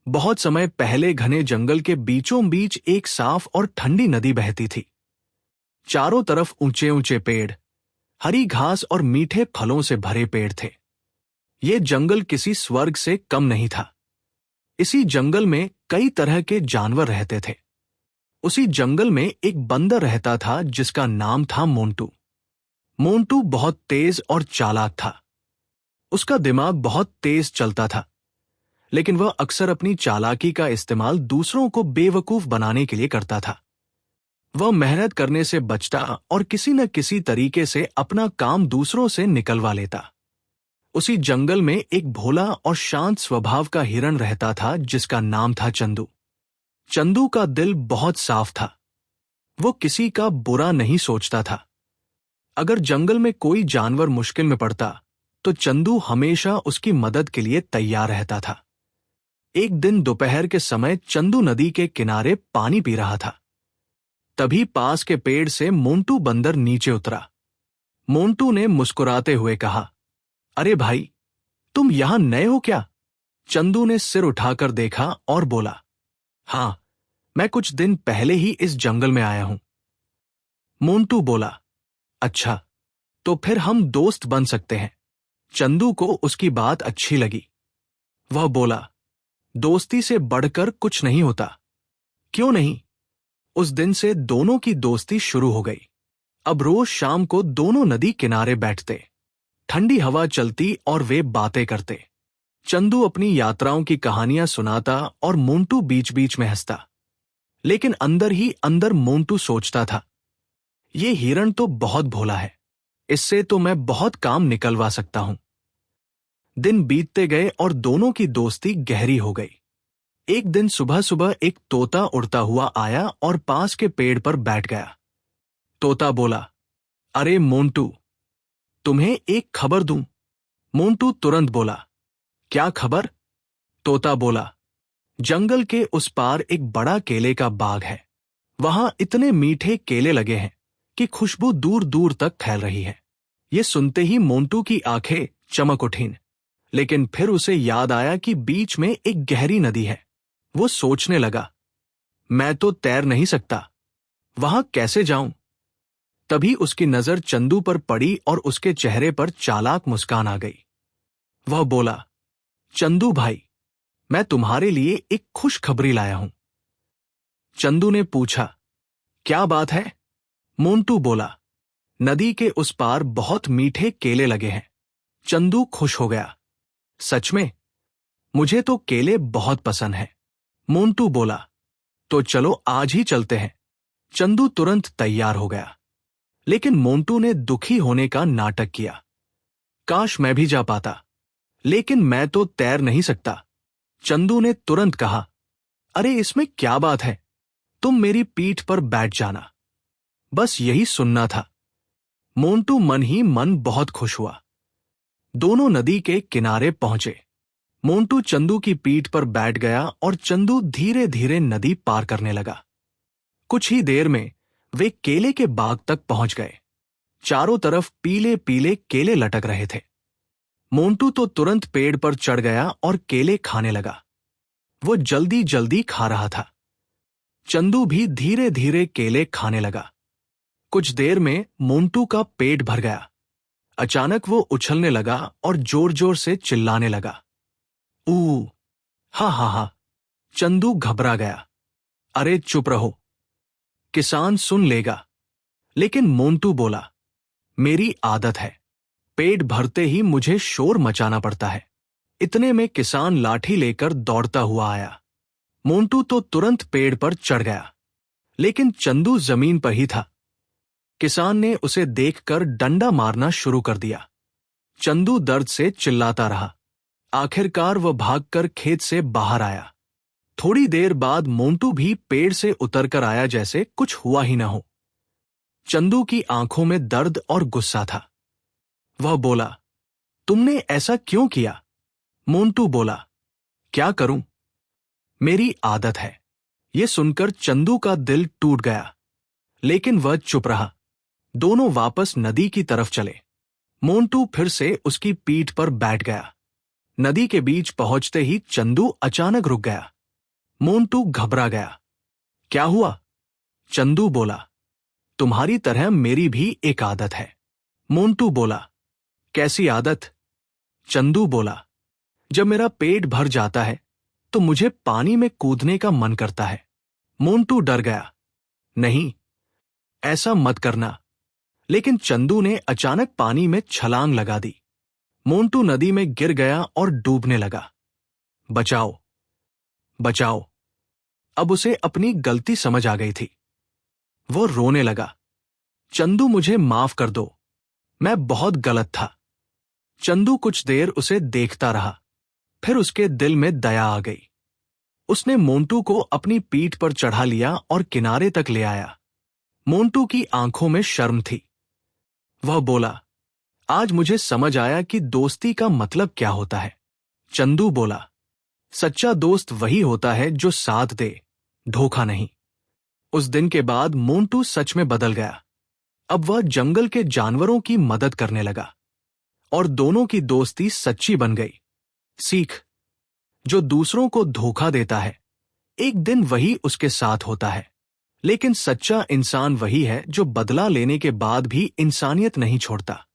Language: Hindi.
बहुत समय पहले घने जंगल के बीचों बीच एक साफ और ठंडी नदी बहती थी। चारों तरफ ऊंचे ऊंचे पेड़, हरी घास और मीठे फलों से भरे पेड़ थे। ये जंगल किसी स्वर्ग से कम नहीं था। इसी जंगल में कई तरह के जानवर रहते थे। उसी जंगल में एक बंदर रहता था जिसका नाम था मोंटू। मोंटू बहुत तेज और चालाक था। उसका दिमाग बहुत तेज चलता था, लेकिन वह अक्सर अपनी चालाकी का इस्तेमाल दूसरों को बेवकूफ बनाने के लिए करता था। वह मेहनत करने से बचता और किसी न किसी तरीके से अपना काम दूसरों से निकलवा लेता। उसी जंगल में एक भोला और शांत स्वभाव का हिरण रहता था जिसका नाम था चंदू। चंदू का दिल बहुत साफ था। वो किसी का बुरा नहीं सोचता था। अगर जंगल में कोई जानवर मुश्किल में पड़ता तो चंदू हमेशा उसकी मदद के लिए तैयार रहता था। एक दिन दोपहर के समय चंदू नदी के किनारे पानी पी रहा था। तभी पास के पेड़ से मोंटू बंदर नीचे उतरा। मोंटू ने मुस्कुराते हुए कहा, अरे भाई, तुम यहां नए हो क्या? चंदू ने सिर उठाकर देखा और बोला, हां, मैं कुछ दिन पहले ही इस जंगल में आया हूं। मोंटू बोला, अच्छा, तो फिर हम दोस्त बन सकते हैं। चंदू को उसकी बात अच्छी लगी। वह बोला, दोस्ती से बढ़कर कुछ नहीं होता। क्यों नहीं? उस दिन से दोनों की दोस्ती शुरू हो गई। अब रोज शाम को दोनों नदी किनारे बैठते, ठंडी हवा चलती और वे बातें करते। चंदू अपनी यात्राओं की कहानियां सुनाता और मोंटू बीच बीच में हंसता। लेकिन अंदर ही अंदर मोंटू सोचता था, ये हिरण तो बहुत भोला है, इससे तो मैं बहुत काम निकलवा सकता हूं। दिन बीतते गए और दोनों की दोस्ती गहरी हो गई। एक दिन सुबह सुबह एक तोता उड़ता हुआ आया और पास के पेड़ पर बैठ गया। तोता बोला, अरे मोंटू, तुम्हें एक खबर दूं? मोंटू तुरंत बोला, क्या खबर? तोता बोला, जंगल के उस पार एक बड़ा केले का बाग है। वहां इतने मीठे केले लगे हैं कि खुशबू दूर दूर तक फैल रही है। ये सुनते ही मोंटू की आंखें चमक उठीं, लेकिन फिर उसे याद आया कि बीच में एक गहरी नदी है। वो सोचने लगा, मैं तो तैर नहीं सकता, वहां कैसे जाऊं? तभी उसकी नजर चंदू पर पड़ी और उसके चेहरे पर चालाक मुस्कान आ गई। वह बोला, चंदू भाई, मैं तुम्हारे लिए एक खुशखबरी लाया हूं। चंदू ने पूछा, क्या बात है? मोंटू बोला, नदी के उस पार बहुत मीठे केले लगे हैं। चंदू खुश हो गया, सच में? मुझे तो केले बहुत पसंद हैं। मोंटू बोला, तो चलो आज ही चलते हैं। चंदू तुरंत तैयार हो गया, लेकिन मोंटू ने दुखी होने का नाटक किया। काश मैं भी जा पाता, लेकिन मैं तो तैर नहीं सकता। चंदू ने तुरंत कहा, अरे इसमें क्या बात है, तुम मेरी पीठ पर बैठ जाना। बस यही सुनना था। मोंटू मन ही मन बहुत खुश हुआ। दोनों नदी के किनारे पहुंचे। मोंटू चंदू की पीठ पर बैठ गया और चंदू धीरे धीरे नदी पार करने लगा। कुछ ही देर में वे केले के बाग तक पहुंच गए। चारों तरफ पीले पीले केले लटक रहे थे। मोंटू तो तुरंत पेड़ पर चढ़ गया और केले खाने लगा। वो जल्दी जल्दी खा रहा था। चंदू भी धीरे धीरे केले खाने लगा। कुछ देर में मोंटू का पेट भर गया। अचानक वो उछलने लगा और जोर जोर से चिल्लाने लगा, हा हा हा। चंदू घबरा गया। अरे चुप रहो, किसान सुन लेगा। लेकिन मोंटू बोला, मेरी आदत है, पेट भरते ही मुझे शोर मचाना पड़ता है। इतने में किसान लाठी लेकर दौड़ता हुआ आया। मोंटू तो तुरंत पेड़ पर चढ़ गया, लेकिन चंदू जमीन पर ही था। किसान ने उसे देखकर डंडा मारना शुरू कर दिया। चंदू दर्द से चिल्लाता रहा। आखिरकार वह भागकर खेत से बाहर आया। थोड़ी देर बाद मोंटू भी पेड़ से उतरकर आया जैसे कुछ हुआ ही न हो। चंदू की आंखों में दर्द और गुस्सा था। वह बोला, तुमने ऐसा क्यों किया? मोंटू बोला, क्या करूं? मेरी आदत है। यह सुनकर चंदू का दिल टूट गया, लेकिन वह चुप रहा। दोनों वापस नदी की तरफ चले। मोंटू फिर से उसकी पीठ पर बैठ गया। नदी के बीच पहुंचते ही चंदू अचानक रुक गया। मोंटू घबरा गया। क्या हुआ? चंदू बोला। तुम्हारी तरह मेरी भी एक आदत है। मोंटू बोला। कैसी आदत? चंदू बोला। जब मेरा पेट भर जाता है तो मुझे पानी में कूदने का मन करता है। मोंटू डर गया। नहीं, ऐसा मत करना। लेकिन चंदू ने अचानक पानी में छलांग लगा दी। मोंटू नदी में गिर गया और डूबने लगा। बचाओ, बचाओ। अब उसे अपनी गलती समझ आ गई थी। वो रोने लगा। चंदू, मुझे माफ कर दो, मैं बहुत गलत था। चंदू कुछ देर उसे देखता रहा, फिर उसके दिल में दया आ गई। उसने मोंटू को अपनी पीठ पर चढ़ा लिया और किनारे तक ले आया। मोंटू की आंखों में शर्म थी। वह बोला, आज मुझे समझ आया कि दोस्ती का मतलब क्या होता है। चंदू बोला, सच्चा दोस्त वही होता है जो साथ दे, धोखा नहीं। उस दिन के बाद मोंटू सच में बदल गया। अब वह जंगल के जानवरों की मदद करने लगा और दोनों की दोस्ती सच्ची बन गई। सीख, जो दूसरों को धोखा देता है एक दिन वही उसके साथ होता है, लेकिन सच्चा इंसान वही है जो बदला लेने के बाद भी इंसानियत नहीं छोड़ता।